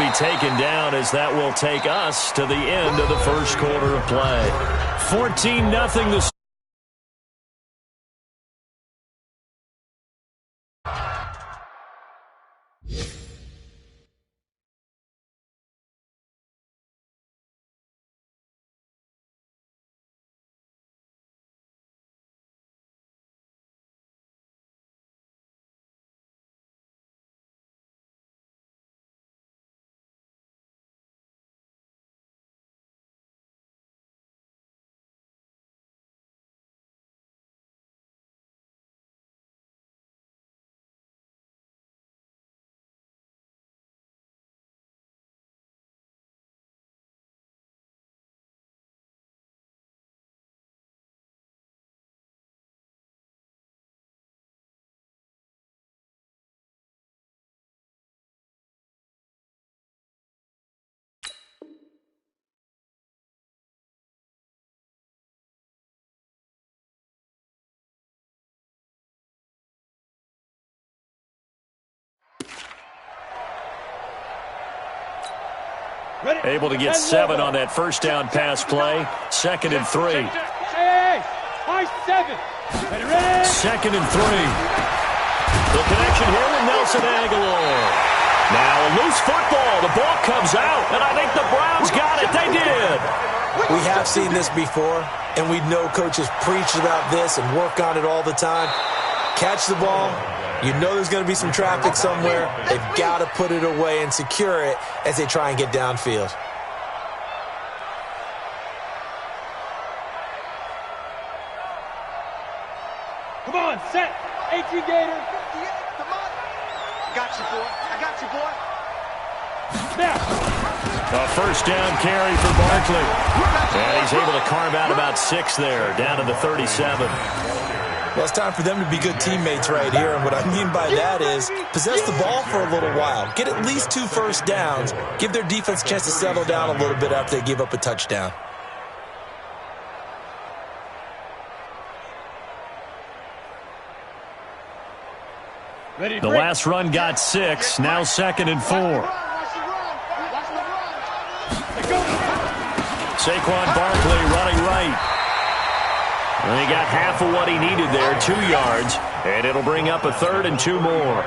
be taken down, as that will take us to the end of the first quarter of play. 14-0 this. Able to get 7 on that first down pass play. 2nd and 3. Second and 3. The connection here with Nelson Aguilar. Now a loose football. The ball comes out, and I think the Browns got it. They did. We have seen this before, and we know coaches preach about this and work on it all the time. Catch the ball. You know there's going to be some traffic somewhere. They've got to put it away and secure it as they try and get downfield. Come on, set. 18 Gator. Come on. Got you, boy. I got you, boy. A first down carry for Barkley. And he's able to carve out about 6 there, down to the 37. Well, it's time for them to be good teammates right here, and what I mean by that is possess the ball for a little while. Get at least 2 first downs. Give their defense a chance to settle down a little bit after they give up a touchdown. The last run got 6, now 2nd and 4. Saquon Barkley running right. And he got half of what he needed there, 2 yards, and it'll bring up a 3rd and 2 more.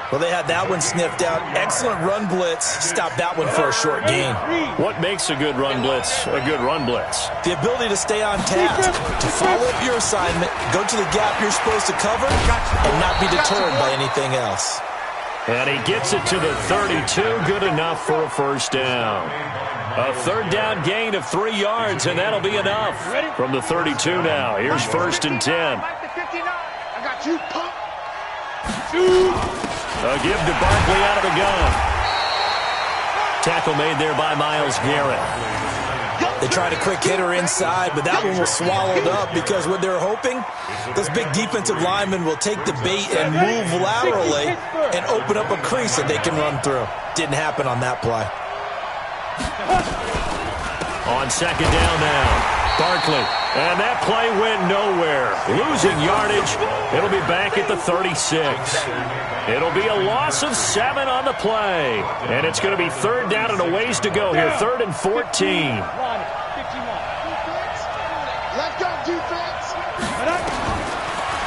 Well, they had that one sniffed out. Excellent run blitz. Stop that one for a short gain. What makes a good run blitz a good run blitz? The ability to stay on task, to follow up your assignment, go to the gap you're supposed to cover, and not be deterred by anything else. And he gets it to the 32, good enough for a first down. A 3rd down gain of 3 yards, and that'll be enough. From the 32 now, here's 1st and 10. I got you, pump. A give to Barkley out of the gun. Tackle made there by Myles Garrett. They tried a quick hitter inside, but that one was swallowed up because what they're hoping, those big defensive linemen will take the bait and move laterally and open up a crease that they can run through. Didn't happen on that play. On 2nd down now, Barkley. And that play went nowhere. Losing yardage. It'll be back at the 36. It'll be a loss of 7 on the play. And it's going to be 3rd down and a ways to go here. 3rd and 14. Let's go, defense.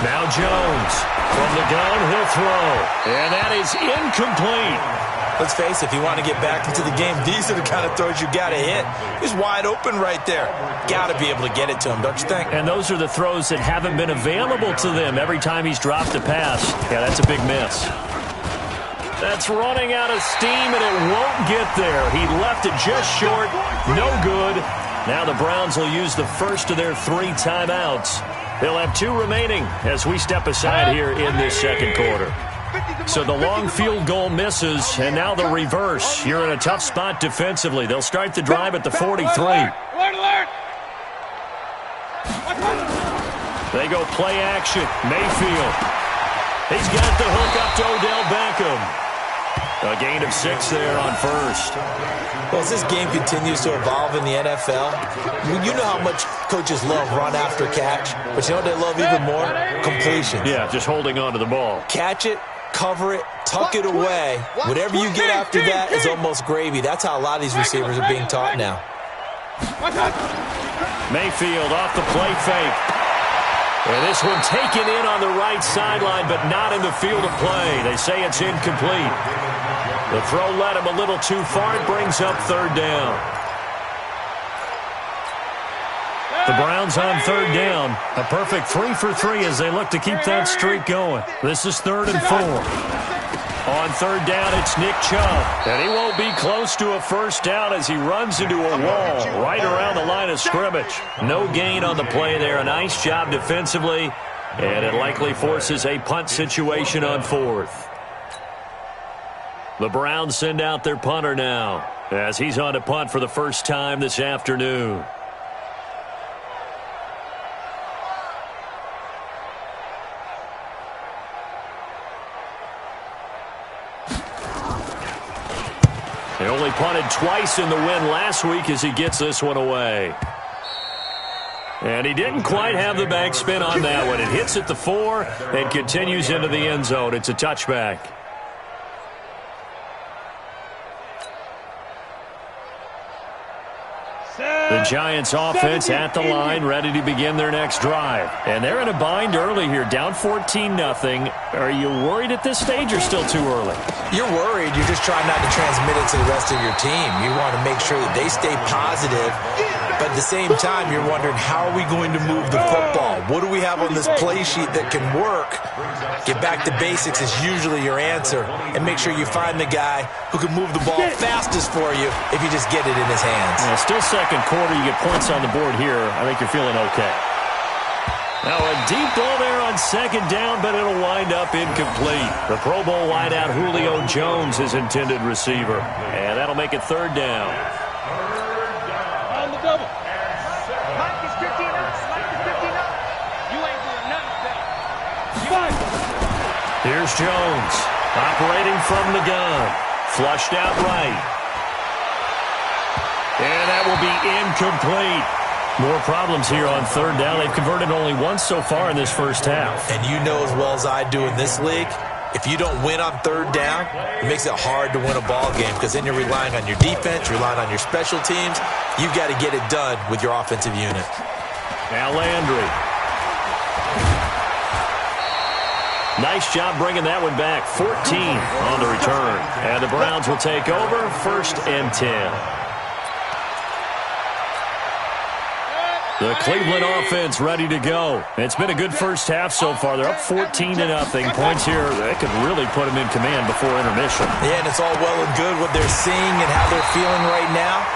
Now Jones. From the gun, he'll throw. And that is incomplete. Let's face it, if you want to get back into the game, these are the kind of throws you got to hit. He's wide open right there. Got to be able to get it to him, don't you think? And those are the throws that haven't been available to them every time he's dropped a pass. Yeah, that's a big miss. That's running out of steam, and it won't get there. He left it just short. No good. Now the Browns will use the first of their 3 timeouts. They'll have 2 remaining as we step aside here in this second quarter. So the long field goal misses, and now the reverse. You're in a tough spot defensively. They'll start the drive at the 43. Alert! They go play action. Mayfield. He's got the hook up to Odell Beckham. A gain of 6 there on first. Well, as this game continues to evolve in the NFL, you know how much coaches love run after catch, but you know what they love even more? Completion. Yeah, just holding on to the ball. Catch it, cover it, tuck it away. Whatever you get after that is almost gravy. That's how a lot of these receivers are being taught now. Mayfield off the play fake. And this one taken in on the right sideline, but not in the field of play. They say it's incomplete. The throw led him a little too far. It brings up third down. The Browns on third down. A perfect 3 for 3 as they look to keep that streak going. This is 3rd and 4. On third down, it's Nick Chubb. And he won't be close to a first down as he runs into a wall right around the line of scrimmage. No gain on the play there. A nice job defensively. And it likely forces a punt situation on 4th. The Browns send out their punter now as he's on to punt for the first time this afternoon. He only punted twice in the win last week as he gets this one away. And he didn't quite have the backspin on that one. It hits at the 4 and continues into the end zone. It's a touchback. The Giants offense at the line, ready to begin their next drive. And they're in a bind early here, down 14-0. Are you worried at this stage or still too early? You're worried. You're just trying not to transmit it to the rest of your team. You want to make sure that they stay positive. But at the same time, you're wondering, how are we going to move the football? What do we have on this play sheet that can work? Get back to basics is usually your answer. And make sure you find the guy who can move the ball fastest for you if you just get it in his hands. Yeah, still second quarter. You get points on the board here. I think you're feeling okay. Now a deep ball there on second down, but it'll wind up incomplete. The Pro Bowl wideout Julio Jones is intended receiver. And that'll make it third down. On the double. Mike is 15 up. Mike is 15 up. You ain't doing nothing today. Here's Jones operating from the gun. Flushed out right. And that will be incomplete. More problems here on third down. They've converted only once so far in this first half. And you know as well as I do in this league, if you don't win on third down, it makes it hard to win a ball game because then you're relying on your defense, you're relying on your special teams. You've got to get it done with your offensive unit. Now Landry. Nice job bringing that one back. 14 on the return. And the Browns will take over 1st and 10. The Cleveland offense ready to go. It's been a good first half so far. They're up 14-0. Points here, they could really put them in command before intermission. Yeah, and it's all well and good what they're seeing and how they're feeling right now.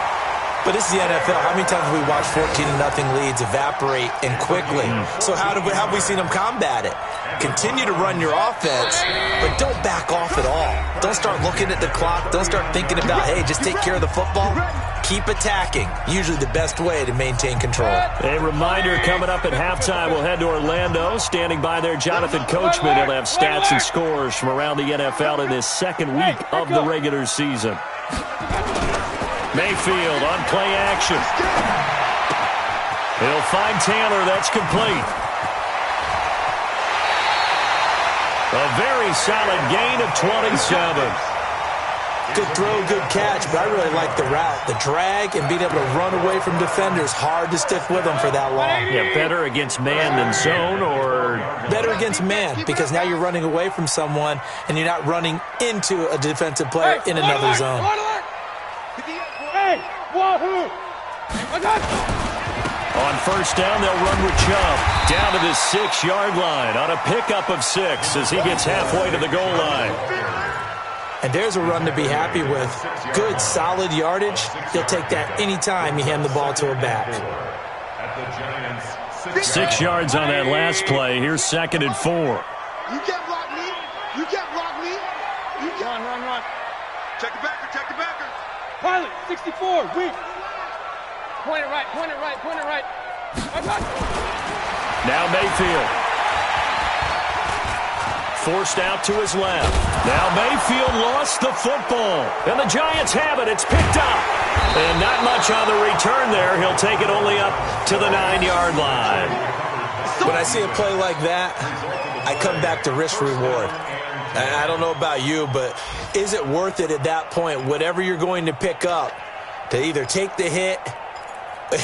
But this is the NFL. How many times have we watched 14-0 leads evaporate and quickly? So how have we seen them combat it? Continue to run your offense, but don't back off at all. Don't start looking at the clock. Don't start thinking about, hey, just take care of the football. Keep attacking. Usually the best way to maintain control. A reminder coming up at halftime. We'll head to Orlando. Standing by there, Jonathan Coachman. He'll have stats and scores from around the NFL in this second week of the regular season. Mayfield on play action. He'll find Taylor. That's complete. A very solid gain of 27. Good throw, good catch, but I really like the route. The drag and being able to run away from defenders, hard to stick with them for that long. Yeah, better against man than zone, or? Better against man, because now you're running away from someone and you're not running into a defensive player in another zone. Hey, wahoo! On first down, they'll run with Chubb down to the 6-yard line on a pickup of 6 as he gets halfway to the goal line. And there's a run to be happy with. Good, solid yardage. He'll take that anytime you hand the ball to a back. 6 yards on that last play. Here's 2nd and 4. You can't block me. You can't block me. You can't. Run. Check the backer. Pilot, 64, weak. Point it right. Now Mayfield. Forced out to his left. Now Mayfield lost the football. And the Giants have it. It's picked up. And not much on the return there. He'll take it only up to the 9-yard line. When I see a play like that, I come back to risk reward. I don't know about you, but is it worth it at that point, whatever you're going to pick up, to either take the hit,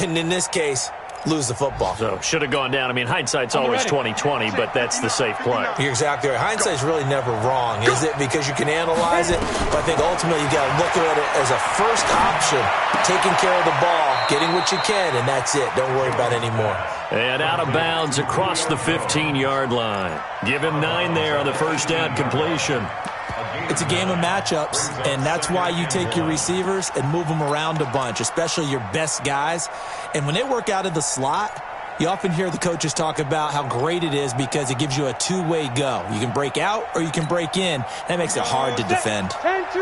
and in this case, lose the football? So, should have gone down. I mean, hindsight's always 20/20, but that's the safe play. You're exactly right. Hindsight's really never wrong, is it? Because you can analyze it, but I think ultimately you got to look at it as a first option, taking care of the ball, getting what you can, and that's it. Don't worry about any more. And out of bounds across the 15-yard line. Give him 9 there on the first down completion. It's a game of matchups, and that's why you take your receivers and move them around a bunch, especially your best guys. And when they work out of the slot, you often hear the coaches talk about how great it is because it gives you a two-way go. You can break out or you can break in. That makes it hard to defend.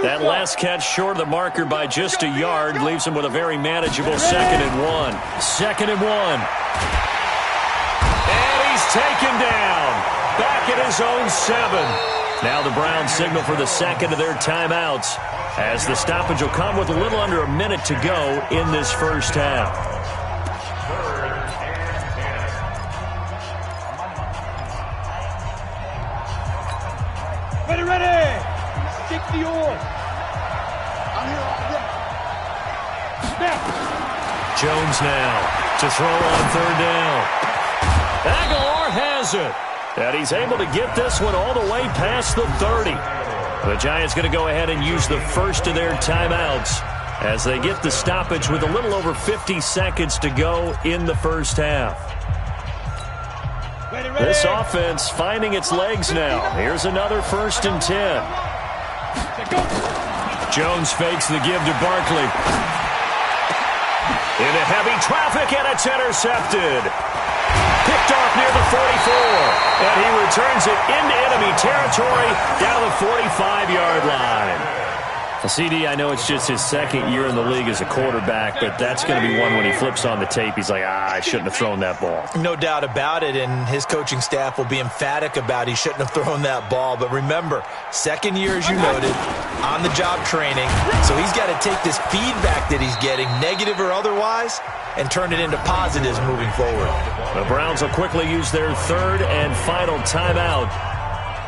That last catch short of the marker by just a yard leaves him with a very manageable 2nd and 1. 2nd and 1. And he's taken down. Back at his own 7. Now the Browns signal for the second of their timeouts as the stoppage will come with a little under a minute to go in this first half. Ready! Stick the oars. I'm here all day. Snap. Jones now to throw on 3rd down. Aguilar has it. And he's able to get this one all the way past the 30. The Giants going to go ahead and use the first of their timeouts as they get the stoppage with a little over 50 seconds to go in the first half. Ready. This offense finding its legs now. Here's another 1st and 10. Jones fakes the give to Barkley. Into heavy traffic, and it's intercepted. Picked off near the 44, and he returns it into enemy territory down the 45-yard line. CD, I know it's just his 2nd year in the league as a quarterback, but that's going to be one when he flips on the tape, he's like, I shouldn't have thrown that ball. No doubt about it, and his coaching staff will be emphatic about he shouldn't have thrown that ball. But remember, 2nd year, as you noted, on-the-job training, so he's got to take this feedback that he's getting, negative or otherwise, and turn it into positives moving forward. The Browns will quickly use their 3rd and final timeout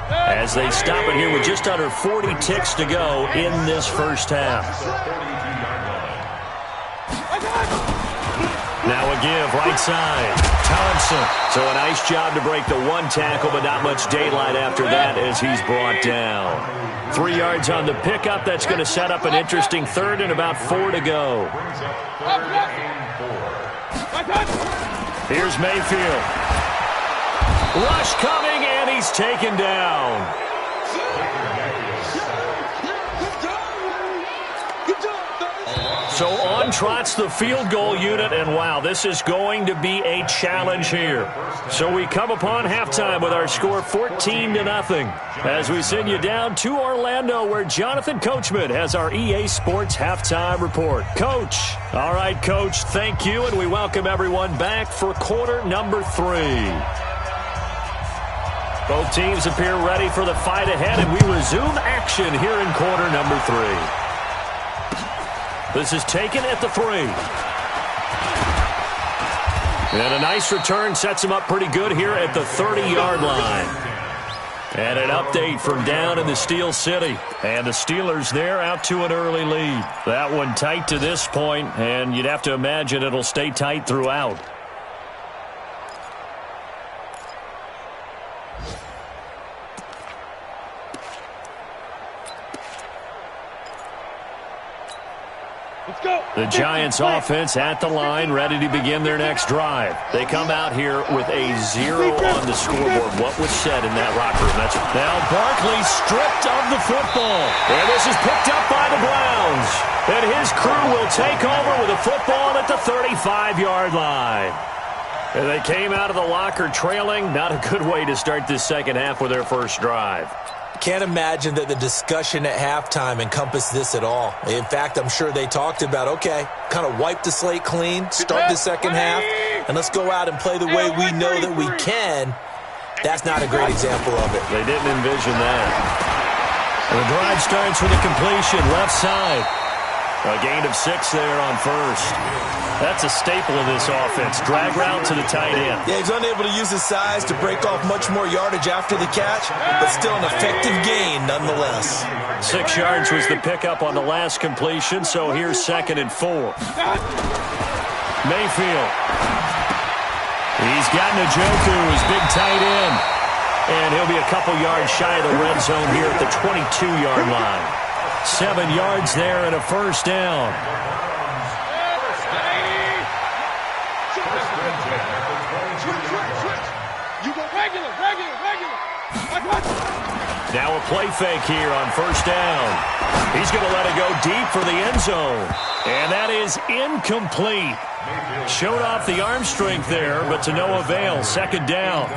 as they stop it here with just under 40 ticks to go in this first half. Now a give, right side. Thompson. So a nice job to break the 1 tackle, but not much daylight after that as he's brought down. 3 yards on the pickup. That's going to set up an interesting 3rd and about 4 to go. Here's Mayfield. Rush coming, and he's taken down. So on trots the field goal unit, and wow, this is going to be a challenge here. So we come upon halftime with our score 14-0 as we send you down to Orlando where Jonathan Coachman has our EA Sports halftime report. Coach. All right, Coach, thank you, and we welcome everyone back for quarter number 3. Both teams appear ready for the fight ahead, and we resume action here in quarter number 3. This is taken at the 3. And a nice return sets him up pretty good here at the 30-yard line. And an update from down in the Steel City. And the Steelers there out to an early lead. That one tight to this point, and you'd have to imagine it'll stay tight throughout. The Giants offense at the line, ready to begin their next drive. They come out here with a 0 on the scoreboard. What was said in that locker room? Now Barkley stripped of the football. And this is picked up by the Browns. And his crew will take over with a football at the 35-yard line. And they came out of the locker trailing. Not a good way to start this second half with their first drive. Can't imagine that the discussion at halftime encompassed this at all. In fact, I'm sure they talked about, okay, kind of wipe the slate clean, start the second half, and let's go out and play the way we know that we can. That's not a great example of it. They didn't envision that. And the drive starts with a completion left side. A gain of 6 there on first. That's a staple of this offense. Drag route to the tight end. Yeah, he's unable to use his size to break off much more yardage after the catch, but still an effective gain nonetheless. 6 yards was the pickup on the last completion, so here's 2nd and 4. Mayfield. He's got Njoku, his big tight end. And he'll be a couple yards shy of the red zone here at the 22-yard line. 7 yards there and a first down. Now a play fake here on first down. He's going to let it go deep for the end zone. And that is incomplete. Showed off the arm strength there, but to no avail. 2nd down.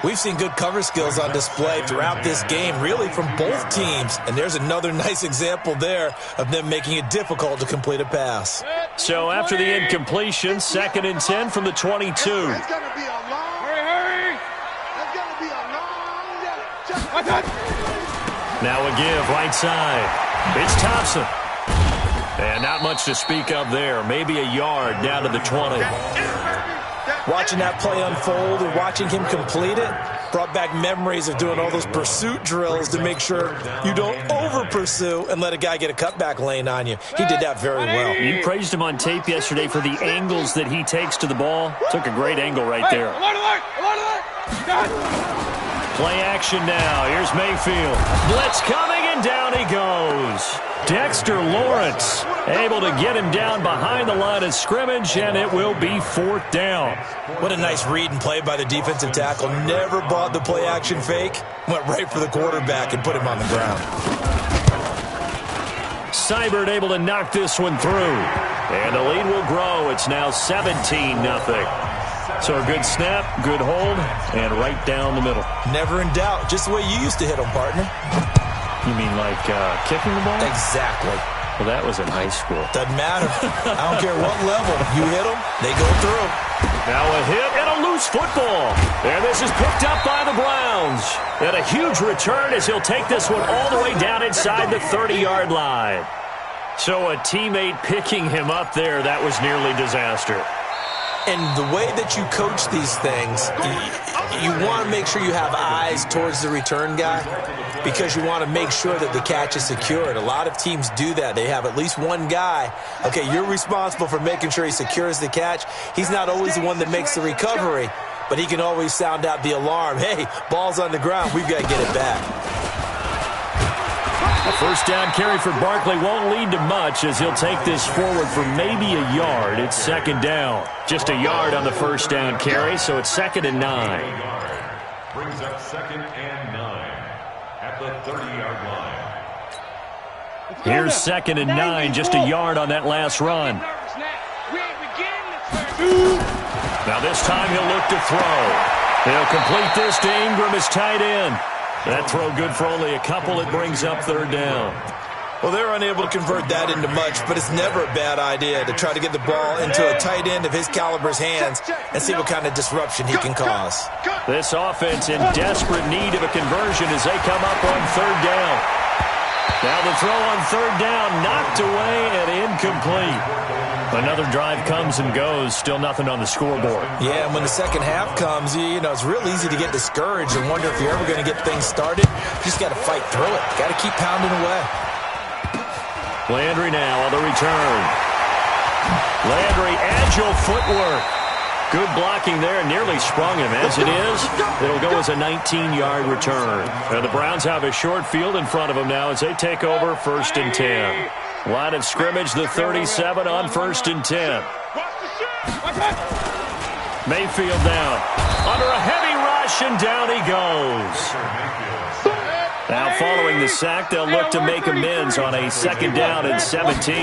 We've seen good cover skills on display throughout this game, really from both teams. And there's another nice example there of them making it difficult to complete a pass. So after the incompletion, 2nd and 10 from the 22. It's going to be a long, hurry. It's going to be a long day. Now a give right side. It's Thompson. And not much to speak of there. Maybe a yard down to the 20. Watching that play unfold and watching him complete it brought back memories of doing all those pursuit drills to make sure you don't over-pursue and let a guy get a cutback lane on you. He did that very well. You praised him on tape yesterday for the angles that he takes to the ball. Took a great angle right there. Play action now. Here's Mayfield. Blitz coming, and down he goes. Dexter Lawrence able to get him down behind the line of scrimmage, and it will be 4th down. What a nice read and play by the defensive tackle. Never bought the play action fake. Went right for the quarterback and put him on the ground. Seibert able to knock this one through. And the lead will grow. It's now 17-0. So a good snap, good hold, and right down the middle. Never in doubt. Just the way you used to hit them, partner. You mean like kicking the ball? Exactly. Well, that was in high school. Doesn't matter. I don't care what level. You hit them, they go through. Now a hit and a loose football. And this is picked up by the Browns. And a huge return as he'll take this one all the way down inside the 30-yard line. So a teammate picking him up there, that was nearly disaster. And the way that you coach these things, you want to make sure you have eyes towards the return guy because you want to make sure that the catch is secured. A lot of teams do that. They have at least one guy. Okay, you're responsible for making sure he secures the catch. He's not always the one that makes the recovery, but he can always sound out the alarm. Hey, ball's on the ground. We've got to get it back. A first down carry for Barkley won't lead to much as he'll take this forward for maybe a yard. It's 2nd down. Just a yard on the first down carry, so it's 2nd and 9. Brings up 2nd and 9 at the 30-yard line. Here's 2nd and 9, just a yard on that last run. Now this time he'll look to throw. He'll complete this to Ingram, his tight end. That throw good for only a couple. It brings up 3rd down. Well, they're unable to convert that into much, but it's never a bad idea to try to get the ball into a tight end of his caliber's hands and see what kind of disruption he can cause. This offense in desperate need of a conversion as they come up on 3rd down. Now the throw on 3rd down, knocked away and incomplete. Another drive comes and goes, still nothing on the scoreboard. Yeah, and when the second half comes, you know, it's real easy to get discouraged and wonder if you're ever going to get things started. You just got to fight through it. Got to keep pounding away. Landry now on the return. Landry, agile footwork. Good blocking there, nearly sprung him. As it is, it'll go as a 19-yard return. And the Browns have a short field in front of them now as they take over 1st and 10. Line of scrimmage, the 37 on 1st and 10. Mayfield down. Under a heavy rush, and down he goes. Now following the sack, they'll look to make amends on a 2nd down and 17.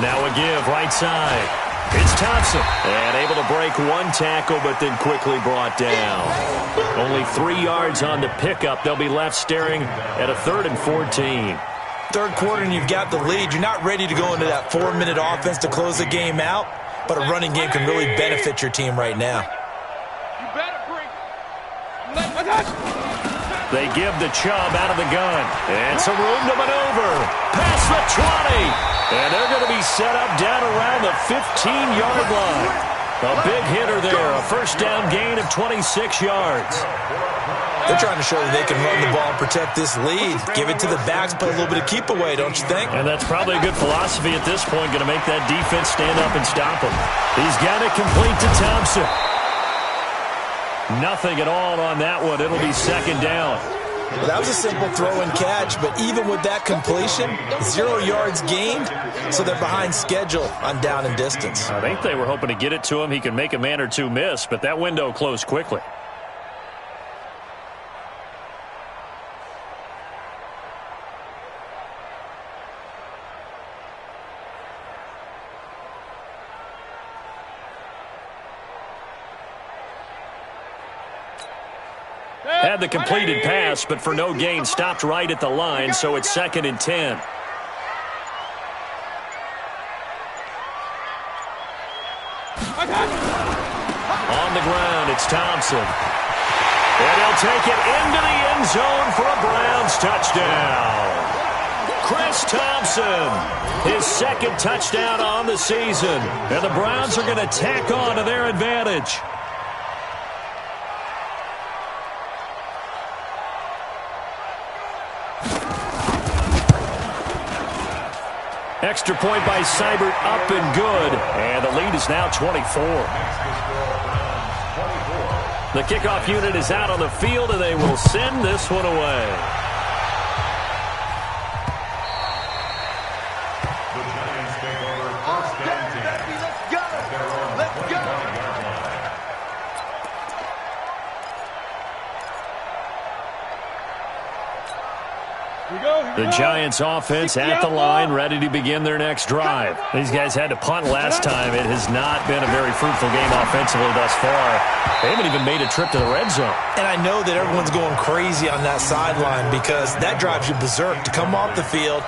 Now a give right side. It's Thompson. And able to break one tackle, but then quickly brought down. Only 3 yards on the pickup. They'll be left staring at a 3rd and 14. Third quarter and you've got the lead. You're not ready to go into that 4-minute offense to close the game out, but a running game can really benefit your team right now. They give the Chubb out of the gun. And some room to maneuver. Past the 20. And they're going to be set up down around the 15-yard line. A big hitter there, a first down gain of 26 yards. They're trying to show that they can run the ball and protect this lead. Give it to the backs, play a little bit of keep away, don't you think? And that's probably a good philosophy at this point, going to make that defense stand up and stop him. He's got it complete to Thompson. Nothing at all on that one. It'll be second down. Well, that was a simple throw and catch, but even with that completion, 0 yards gained, so they're behind schedule on down and distance. I think they were hoping to get it to him. He can make a man or two miss, but that window closed quickly. Had the completed pass, but for no gain, stopped right at the line, so it's 2nd and 10. On the ground, it's Thompson. And he'll take it into the end zone for a Browns touchdown. Chris Thompson, his 2nd touchdown on the season. And the Browns are going to tack on to their advantage. Extra point by Seibert, up and good. And the lead is now 24. The kickoff unit is out on the field, and they will send this one away. The Giants take over first and 10. Let's go. Let's go. The Giants offense at the line, ready to begin their next drive. These guys had to punt last time. It has not been a very fruitful game offensively thus far. They haven't even made a trip to the red zone. And I know that everyone's going crazy on that sideline because that drives you berserk to come off the field,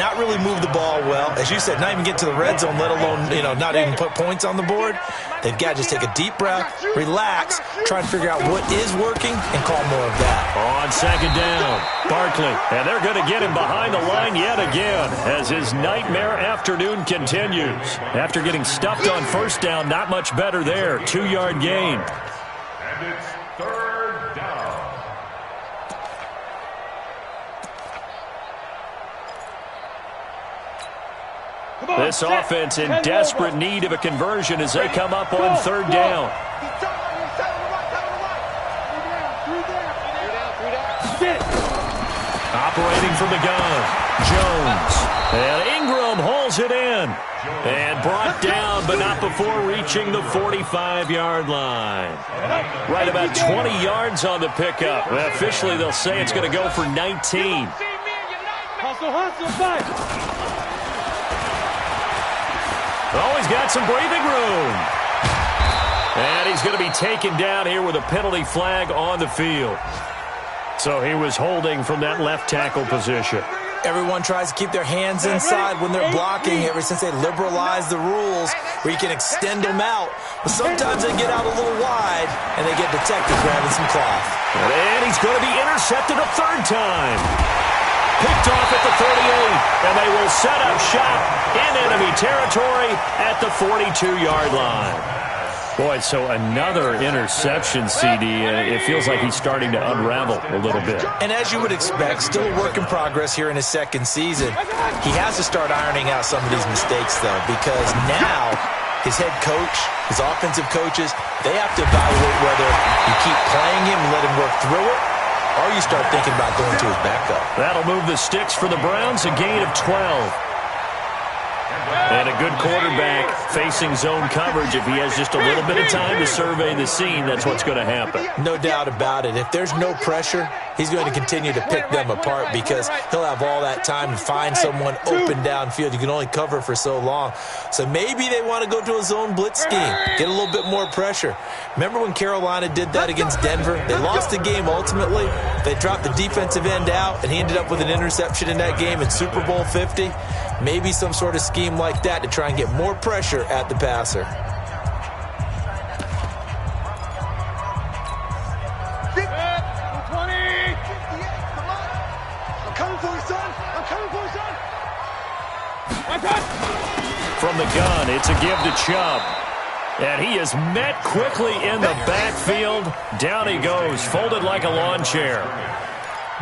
not really move the ball well. As you said, not even get to the red zone, let alone, not even put points on the board. They've got to just take a deep breath, relax, try to figure out what is working, and call more of that. On 2nd down, Barkley. And they're going to get him behind the line yet again as his nightmare afternoon continues. After getting stuffed on first down, not much better there. 2-yard gain. And it's 3rd down. This offense in desperate need of a conversion as they come up on 3rd down. Operating from the gun, Jones. And Ingram hauls it in. And brought down, but not before reaching the 45-yard line. Right about 20 yards on the pickup. Well, officially, they'll say it's going to go for 19. Oh, he's got some breathing room. And he's going to be taken down here with a penalty flag on the field. So he was holding from that left tackle position. Everyone tries to keep their hands inside when they're blocking ever since they liberalized the rules where you can extend them out. But sometimes they get out a little wide and they get detected grabbing some cloth. And he's going to be intercepted a 3rd time. Picked off at the 38, and they will set up shop in enemy territory at the 42-yard line. Boy, so another interception, CD. It feels like he's starting to unravel a little bit. And as you would expect, still a work in progress here in his 2nd season. He has to start ironing out some of these mistakes, though, because now his head coach, his offensive coaches, they have to evaluate whether you keep playing him and let him work through it, or you start thinking about going to his backup. That'll move the sticks for the Browns, a gain of 12. And a good quarterback facing zone coverage. If he has just a little bit of time to survey the scene, that's what's going to happen. No doubt about it. If there's no pressure, he's going to continue to pick them apart because he'll have all that time to find someone open downfield. You can only cover for so long. So maybe they want to go to a zone blitz scheme, get a little bit more pressure. Remember when Carolina did that against Denver? They lost the game ultimately. They dropped the defensive end out, and he ended up with an interception in that game in Super Bowl 50. Maybe some sort of scheme like that to try and get more pressure at the passer. I'm coming for you, son. I'm coming for you, son. From the gun, it's a give to Chubb. And he is met quickly in the backfield. Down he goes, folded like a lawn chair.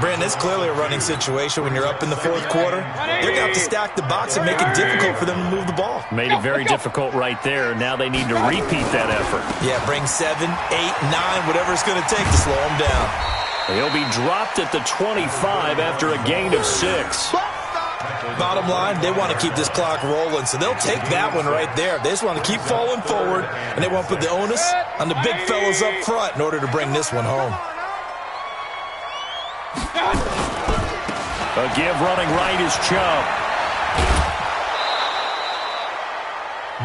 Brandon, it's clearly a running situation when you're up in the fourth quarter. They're going to have to stack the box and make it difficult for them to move the ball. Made it very difficult right there. Now they need to repeat that effort. Yeah, bring 7, 8, 9, whatever it's going to take to slow them down. He'll be dropped at the 25 after a gain of 6. Bottom line, they want to keep this clock rolling, so they'll take that one right there. They just want to keep falling forward, and they want to put the onus on the big fellas up front in order to bring this one home. A give running right is Chubb.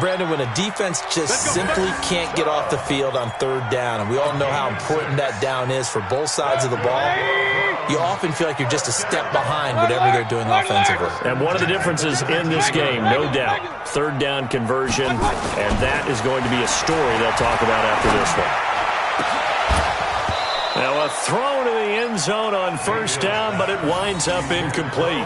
Brandon, when a defense just simply can't get off the field on third down, and we all know how important that down is for both sides of the ball, you often feel like you're just a step behind whatever they're doing offensively. And one of the differences in this game, no doubt, third down conversion, and that is going to be a story they'll talk about after this one. Now a throw to the end zone on first down, but it winds up incomplete.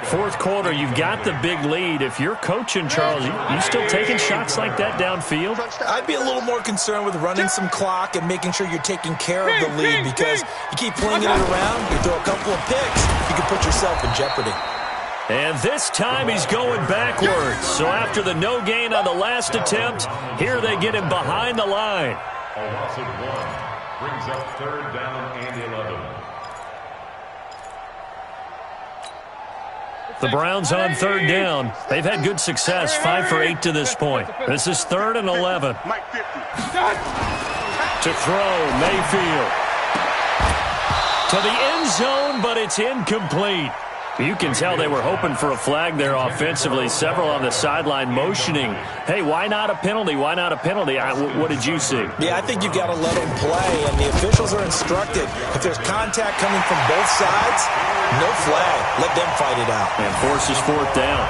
Fourth quarter, you've got the big lead. If you're coaching, Charles, you still taking shots like that downfield? I'd be a little more concerned with running some clock and making sure you're taking care of the lead, because you keep flinging it around, you throw a couple of picks, you can put yourself in jeopardy. And this time he's going backwards. So after the no gain on the last attempt, here they get him behind the line. A loss of 1 brings up third down and 11. The Browns on third down. They've had good success, 5 for 8 to this point. This is 3rd and 11. To throw, Mayfield. To the end zone, but it's incomplete. You can tell they were hoping for a flag there offensively. Several on the sideline motioning, hey, why not a penalty? Why not a penalty? What did you see? Yeah, I think you've got to let them play, and the officials are instructed. If there's contact coming from both sides, no flag. Let them fight it out. And forces 4th down.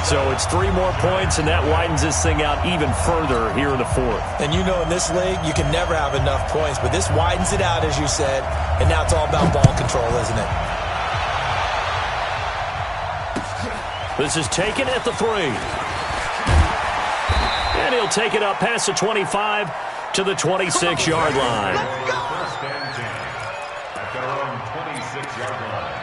So it's 3 more points, and that widens this thing out even further here in the 4th. And you know, in this league, you can never have enough points, but this widens it out, as you said, and now it's all about ball control, isn't it? This is taken at the 3. And he'll take it up past the 25 to the 26-yard line. First and 10 at their own 26-yard line.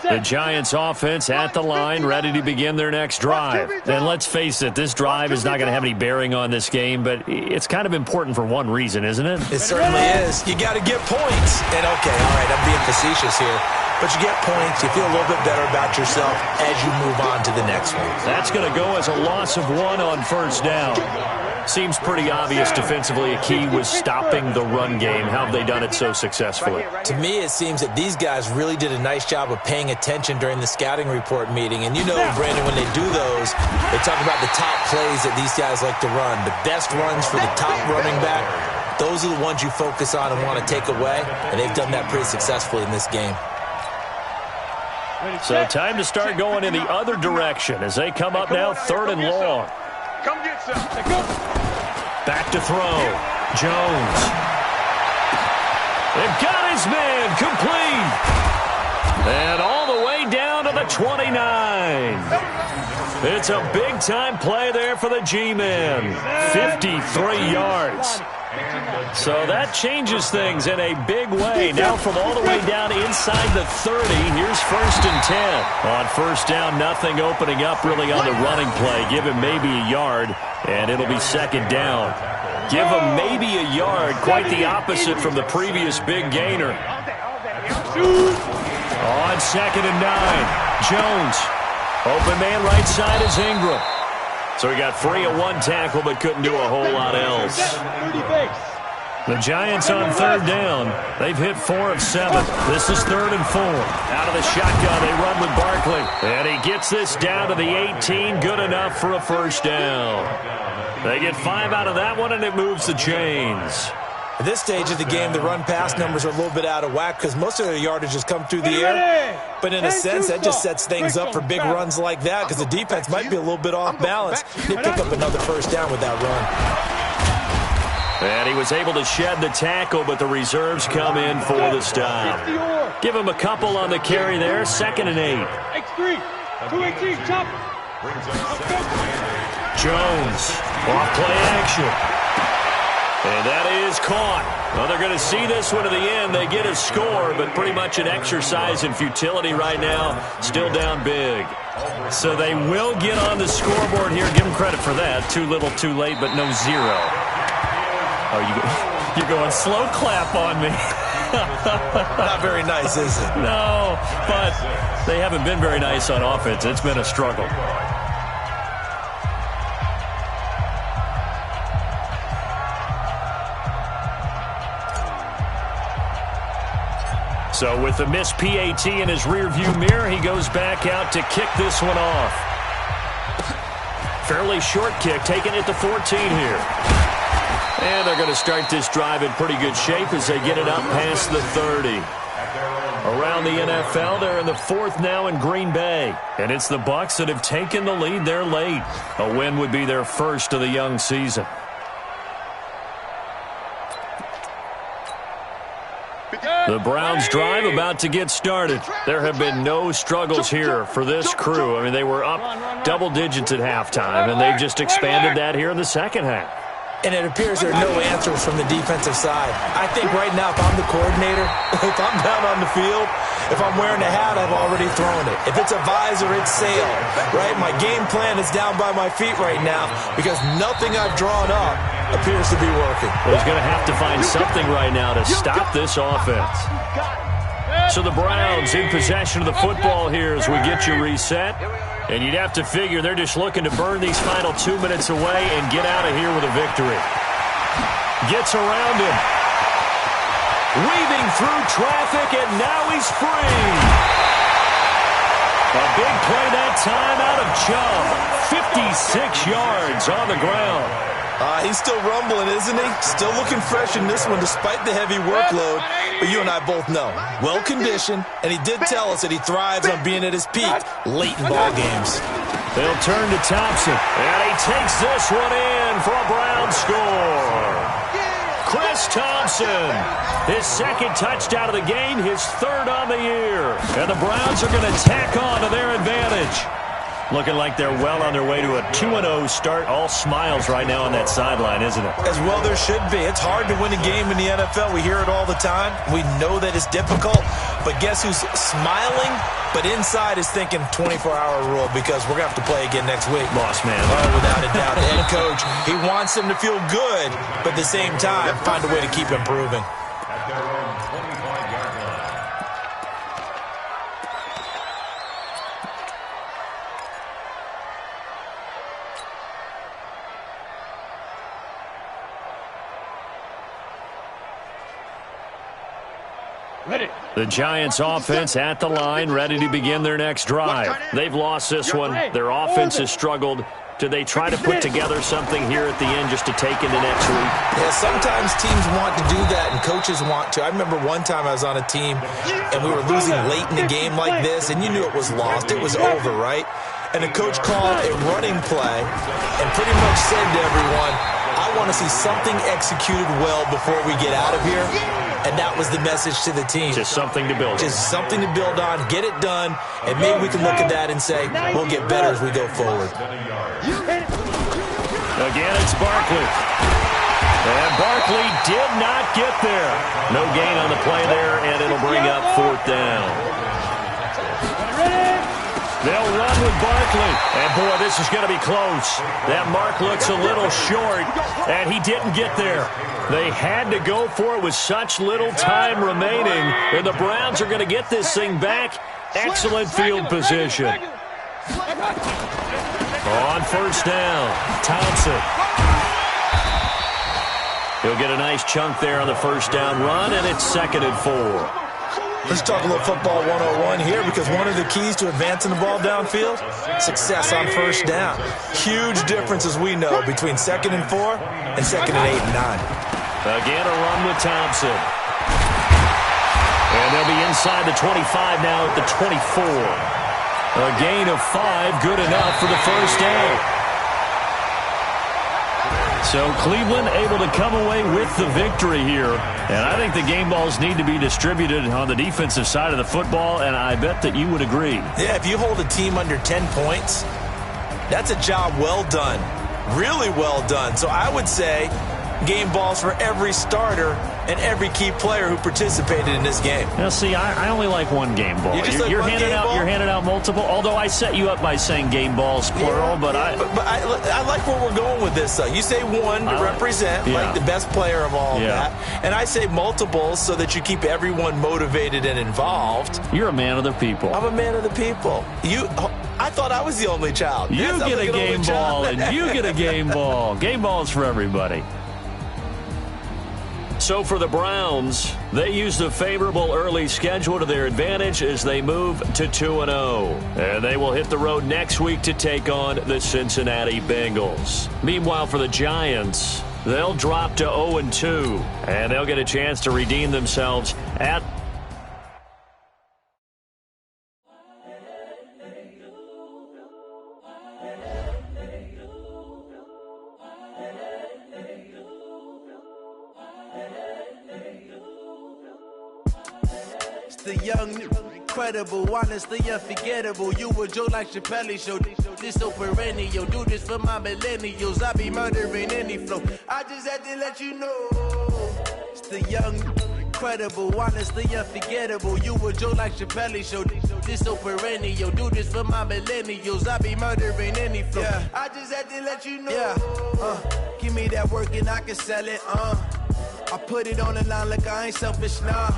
The Giants offense at the line, ready to begin their next drive. And let's face it, this drive is not going to have any bearing on this game, but it's kind of important for one reason, isn't it? It certainly is. You got to get points. And okay, all right, I'm being facetious here, but you get points, you feel a little bit better about yourself as you move on to the next one. That's going to go as a loss of 1 on first down. Seems pretty obvious defensively a key was stopping the run game. How have they done it so successfully? To me, it seems that these guys really did a nice job of paying attention during the scouting report meeting. And you know, Brandon, when they do those, they talk about the top plays that these guys like to run. The best runs for the top running back, those are the ones you focus on and want to take away. And they've done that pretty successfully in this game. So time to start going in the other direction as they come up now 3rd and long. Come get some. Back to throw. Jones. They've got his man complete. And all the way down to the 29. It's a big-time play there for the G-men. 53 yards. So that changes things in a big way. Now from all the way down inside the 30, here's 1st and 10. On first down, nothing opening up really on the running play. Give him maybe a yard, and it'll be 2nd down. Give him maybe a yard, quite the opposite from the previous big gainer. On 2nd and 9, Jones. Open man right side is Ingram. So he got free of 1 tackle but couldn't do a whole lot else. The Giants on 3rd down. They've hit 4 of 7. This is 3rd and 4. Out of the shotgun, they run with Barkley. And he gets this down to the 18. Good enough for a first down. They get 5 out of that one, and it moves the chains. At this stage of the game, the run-pass numbers are a little bit out of whack because most of their yardage has come through the air. But in a sense, that just sets things up for big runs like that because the defense might be a little bit off balance. They pick up another first down with that run. And he was able to shed the tackle, but the reserves come in for the stop. Give him a couple on the carry there. 2nd and 8. X3, 218, chop. Jones, off play action. And that is caught. Well, they're going to see this one to the end. They get a score, but pretty much an exercise in futility right now. Still down big. So they will get on the scoreboard here. Give them credit for that. Too little, too late, but no zero. Oh, you're going slow clap on me. Not very nice, is it? No, but they haven't been very nice on offense. It's been a struggle. So with the missed PAT in his rearview mirror, he goes back out to kick this one off. Fairly short kick, taking it to 14 here. And they're going to start this drive in pretty good shape as they get it up past the 30. Around the NFL, they're in the 4th now in Green Bay. And it's the Bucs that have taken the lead there late. A win would be their first of the young season. The Browns drive about to get started. There have been no struggles here for this crew. I mean, they were up double digits at halftime, and they've just expanded that here in the second half. And it appears there are no answers from the defensive side. I think right now, if I'm the coordinator, if I'm down on the field, if I'm wearing a hat, I've already thrown it. If it's a visor, it's sail, right? My game plan is down by my feet right now because nothing I've drawn up appears to be working. Well, he's going to have to find something right now to stop this offense. So the Browns in possession of the football here as we get you reset. And you'd have to figure they're just looking to burn these final 2 minutes away and get out of here with a victory. Gets around him. Weaving through traffic, and now he's free. A big play that time out of Chubb. 56 yards on the ground. He's still rumbling, isn't he? Still looking fresh in this one despite the heavy workload. But you and I both know, well-conditioned, and he did tell us that he thrives on being at his peak late in ball games. They'll turn to Thompson, and he takes this one in for a Brown score. Chris Thompson, his 2nd touchdown of the game, his 3rd on the year. And the Browns are going to tack on to their advantage. Looking like they're well on their way to a 2-0 start. All smiles right now on that sideline, isn't it? As well there should be. It's hard to win a game in the NFL. We hear it all the time. We know that it's difficult. But guess who's smiling, but inside is thinking 24-hour rule because we're going to have to play again next week. Boss man. Oh, without a doubt. The head coach, he wants them to feel good, but at the same time, find a way to keep improving. The Giants offense at the line, ready to begin their next drive. They've lost this one. Their offense has struggled. Do they try to put together something here at the end just to take into next week? Yeah, sometimes teams want to do that and coaches want to. I remember one time I was on a team and we were losing late in the game like this and you knew it was lost. It was over, right? And the coach called a running play and pretty much said to everyone, I want to see something executed well before we get out of here. And that was the message to the team. Just something to build on. Just something to build on, get it done, and maybe we can look at that and say, we'll get better as we go forward. Again, it's Barkley. And Barkley did not get there. No gain on the play there, and it'll bring up 4th down. They'll run with Barkley. And, boy, this is going to be close. That mark looks a little short, and he didn't get there. They had to go for it with such little time remaining, and the Browns are going to get this thing back. Excellent field position. On 1st down, Thompson. He'll get a nice chunk there on the 1st down run, and it's 2nd and 4. Let's talk a little football 101 here because one of the keys to advancing the ball downfield, success on 1st down. Huge difference, as we know, between 2nd and 4 and 2nd and 8 and 9. Again, a run with Thompson. And they'll be inside the 25 now at the 24. A gain of 5, good enough for the 1st down. So Cleveland able to come away with the victory here. And I think the game balls need to be distributed on the defensive side of the football, and I bet that you would agree. Yeah, if you hold a team under 10 points, that's a job well done. Really well done. So I would say game balls for every starter and every key player who participated in this game. Now, see, I only like one game ball. You're handing out multiple. Although I set you up by saying game balls plural, but I like where we're going with this. You say one to represent like the best player of all of that, and I say multiples so that you keep everyone motivated and involved. You're a man of the people. I'm a man of the people. I thought I was the only child. You get a game ball, and you get a game ball. Game balls for everybody. So for the Browns, they used a favorable early schedule to their advantage as they move to 2-0. And they will hit the road next week to take on the Cincinnati Bengals. Meanwhile, for the Giants, they'll drop to 0-2, and they'll get a chance to redeem themselves at The young, incredible, honestly unforgettable. You a Joe like Chappelle show. This so perennial. Do this for my millennials. I be murdering any flow. I just had to let you know. It's the young, incredible, honestly unforgettable. You a Joe like Chappelle show. This so perennial. Do this for my millennials. I be murdering any flow. Yeah. I just had to let you know. Yeah. Give me that work and I can sell it. I put it on the line like I ain't selfish, nah.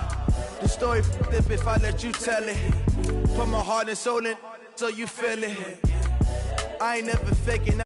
The story flip if I let you tell it. Put my heart and soul in so you feel it. I ain't never faking.